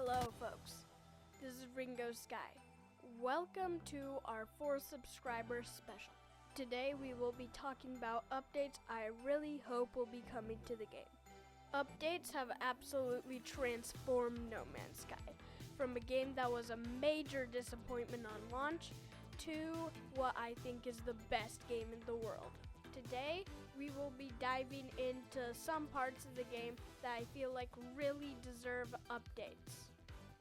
Hello folks, this is Ringo Sky. Welcome to our 4 subscriber special. Today we will be talking about updates I really hope will be coming to the game. Updates have absolutely transformed No Man's Sky, from a game that was a major disappointment on launch to what I think is the best game in the world. Today, we will be diving into some parts of the game that I feel like really deserve updates.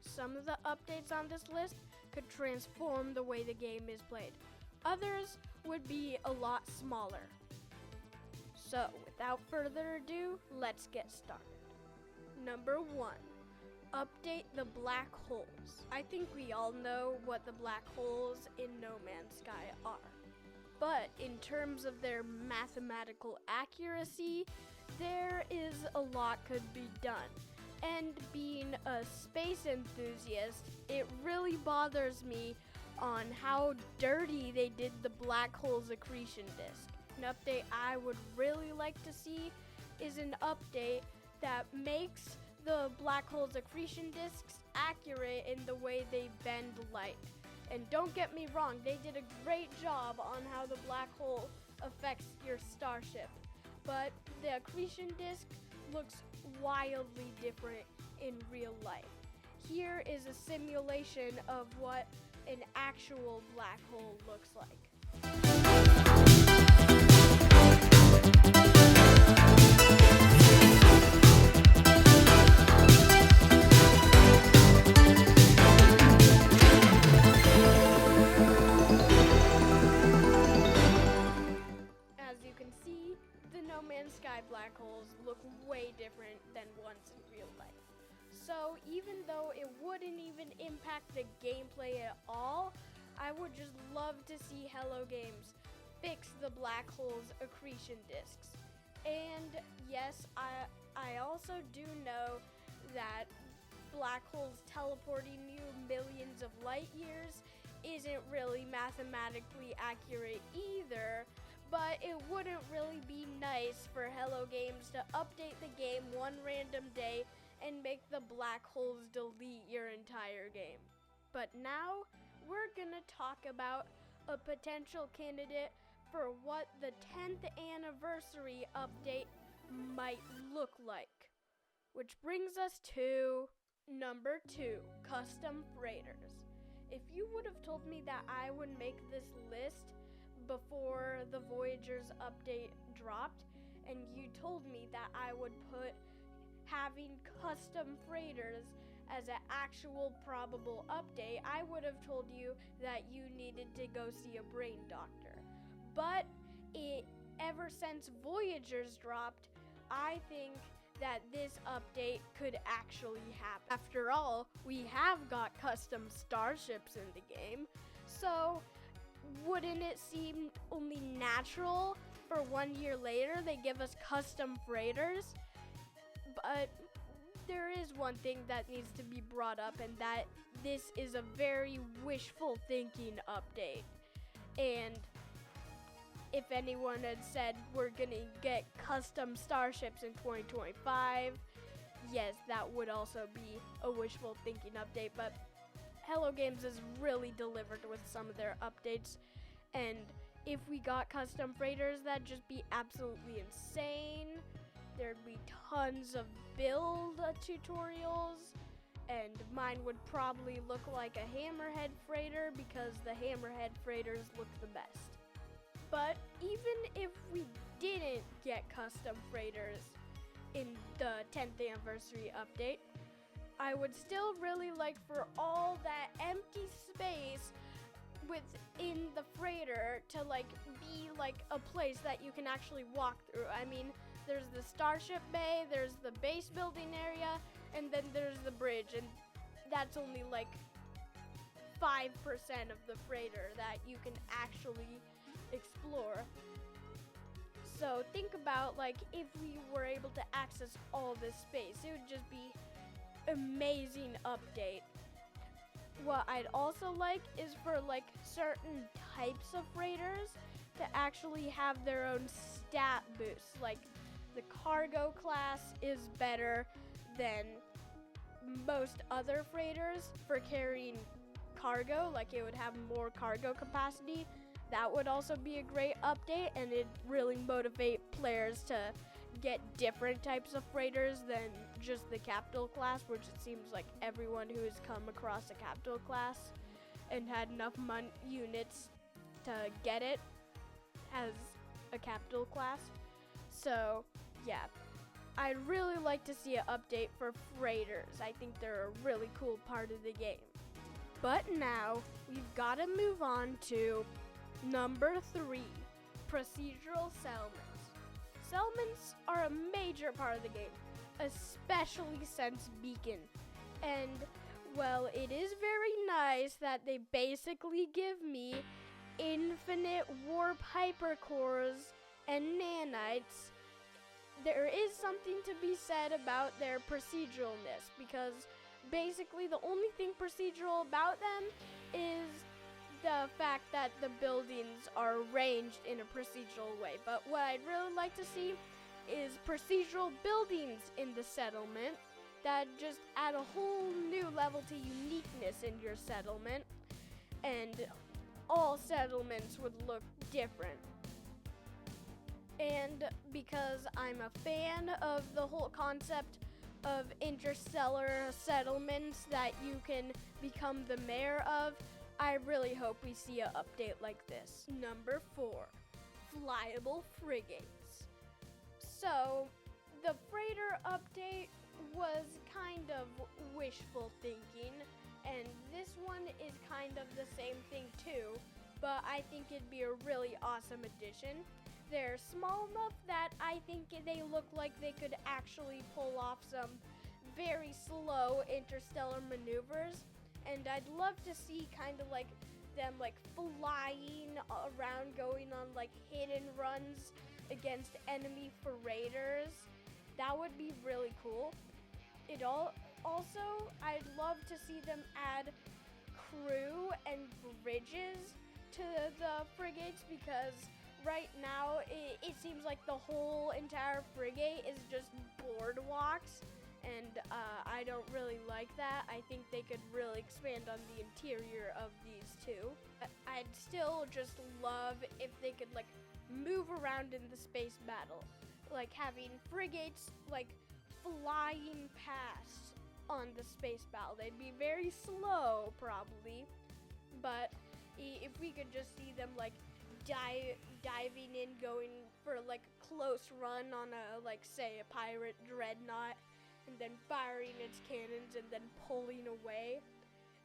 Some of the updates on this list could transform the way the game is played. Others would be a lot smaller. So, without further ado, let's get started. Number 1. Update the black holes. I think we all know what the black holes in No Man's Sky are. But in terms of their mathematical accuracy, there is a lot could be done. And being a space enthusiast, it really bothers me on how dirty they did the black hole's accretion disk. An update I would really like to see is an update that makes the black hole's accretion disks accurate in the way they bend light. And don't get me wrong, they did a great job on how the black hole affects your starship. But the accretion disk looks wildly different in real life. Here is a simulation of what an actual black hole looks like. Sky black holes look way different than ones in real life. So even though it wouldn't even impact the gameplay at all, I would just love to see Hello Games fix the black hole's accretion disks. And yes, I also do know that black holes teleporting you millions of light years isn't really mathematically accurate either. But it wouldn't really be nice for Hello Games to update the game one random day and make the black holes delete your entire game. But now, we're gonna talk about a potential candidate for what the 10th anniversary update might look like. Which brings us to number 2, custom freighters. If you would have told me that I would make this list before the Voyager's update dropped, and you told me that I would put having custom freighters as an actual probable update, I would have told you that you needed to go see a brain doctor. But ever since Voyager's dropped, I think that this update could actually happen. After all, we have got custom starships in the game, so wouldn't it seem only natural for 1 year later they give us custom freighters? But there is one thing that needs to be brought up, and that this is a very wishful thinking update. And if anyone had said we're gonna get custom starships in 2025, yes, that would also be a wishful thinking update, but Hello Games has really delivered with some of their updates, and if we got custom freighters, that'd just be absolutely insane. There'd be tons of build tutorials, and mine would probably look like a hammerhead freighter because the hammerhead freighters look the best. But even if we didn't get custom freighters in the 10th anniversary update, I would still really like for all that empty space within the freighter to be a place that you can actually walk through. I mean, there's the starship bay, there's the base building area, and then there's the bridge, and that's only 5% of the freighter that you can actually explore. So think about if we were able to access all this space, it would just be amazing update. What I'd also like is for certain types of freighters to actually have their own stat boosts. The cargo class is better than most other freighters for carrying cargo, like it would have more cargo capacity. That would also be a great update, and it'd really motivate players to get different types of freighters than just the capital class, which it seems like everyone who has come across a capital class and had enough units to get it has a capital class. So yeah, I'd really like to see an update for freighters. I think they're a really cool part of the game. But now we've got to move on to number 3, procedural settlements. Settlements are a major part of the game, especially since Beacon. And, well, it is very nice that they basically give me infinite warp hypercores and nanites. There is something to be said about their proceduralness, because basically the only thing procedural about them is the fact that the buildings are arranged in a procedural way. But what I'd really like to see is procedural buildings in the settlement that just add a whole new level to uniqueness in your settlement, and all settlements would look different. And because I'm a fan of the whole concept of interstellar settlements that you can become the mayor of, I really hope we see an update like this. Number 4, flyable frigates. So, the freighter update was kind of wishful thinking, and this one is kind of the same thing too, but I think it'd be a really awesome addition. They're small enough that I think they look like they could actually pull off some very slow interstellar maneuvers, and I'd love to see kind of like them like flying around, going on like hidden runs against enemy freighters. That would be really cool. Also, I'd love to see them add crew and bridges to the frigates, because right now it seems like the whole entire frigate is just boardwalks, and I don't really like that. I think they could really expand on the interior of these two. I'd still just love if they could like move around in the space battle, like having frigates like flying past on the space battle. They'd be very slow probably, but if we could just see them like diving in, going for like a close run on a, like, say a pirate dreadnought, and then firing its cannons and then pulling away,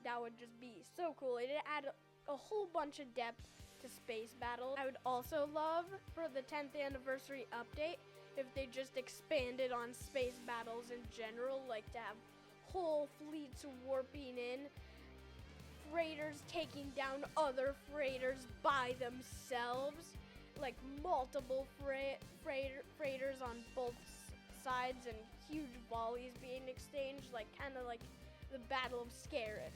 that would just be so cool. It'd add a whole bunch of depth to space battle. I would also love, for the 10th anniversary update, if they just expanded on space battles in general, like to have whole fleets warping in, freighters taking down other freighters by themselves, like multiple freighters on both sides and huge volleys being exchanged, like kind of like the Battle of Scarif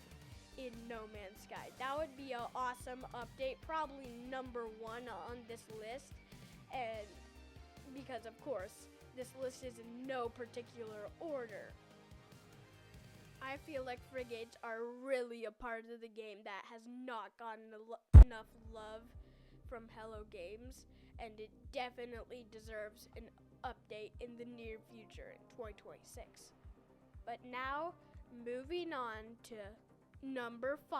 in No Man's Sky. That would be an awesome update, probably number 1 on this list, and because of course this list is in no particular order. I feel like frigates are really a part of the game that has not gotten enough love from Hello Games, and it definitely deserves an update in the near future in 2026. But now, moving on to number 5,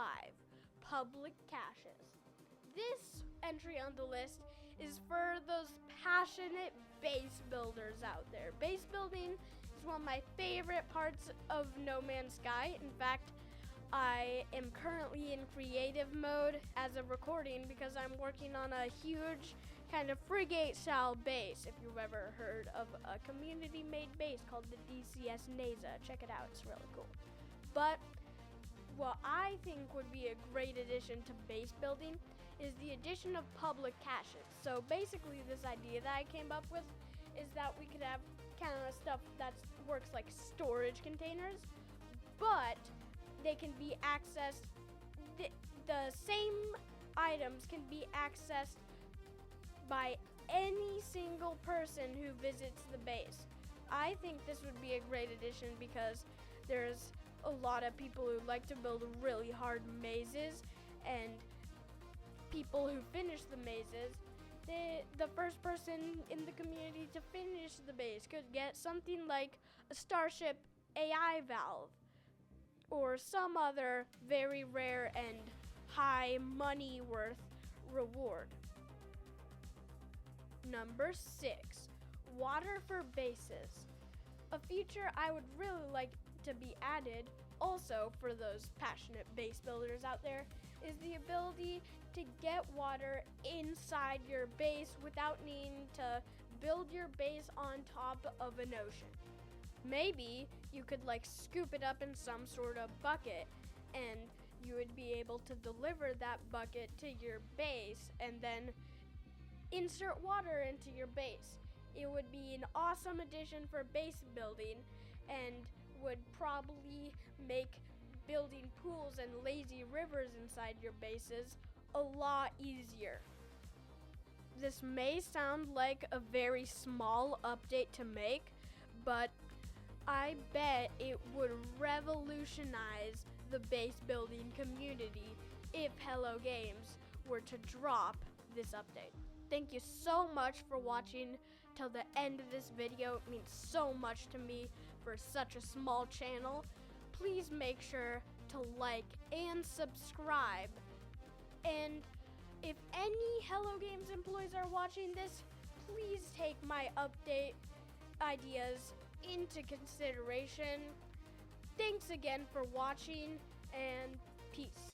public caches. This entry on the list is for those passionate base builders out there. Base building is one of my favorite parts of No Man's Sky. In fact, I am currently in creative mode as of recording because I'm working on a huge kind of frigate-style base. If you've ever heard of a community-made base called the DCS NASA, check it out, it's really cool. But what I think would be a great addition to base building is the addition of public caches. So basically this idea that I came up with is that we could have kind of stuff that works like storage containers, but they can be accessed, the same items can be accessed by any single person who visits the base. I think this would be a great addition because there's a lot of people who like to build really hard mazes, and people who finish the mazes, the first person in the community to finish the base could get something like a Starship AI valve or some other very rare and high money worth reward. Number 6, water for bases. A feature I would really like to be added also for those passionate base builders out there is the ability to get water inside your base without needing to build your base on top of an ocean. Maybe you could scoop it up in some sort of bucket, and you would be able to deliver that bucket to your base and then insert water into your base. It would be an awesome addition for base building and would probably make building pools and lazy rivers inside your bases a lot easier. This may sound like a very small update to make, but I bet it would revolutionize the base building community if Hello Games were to drop this update. Thank you so much for watching till the end of this video. It means so much to me for such a small channel. Please make sure to like and subscribe. And if any Hello Games employees are watching this, please take my update ideas into consideration. Thanks again for watching, and peace.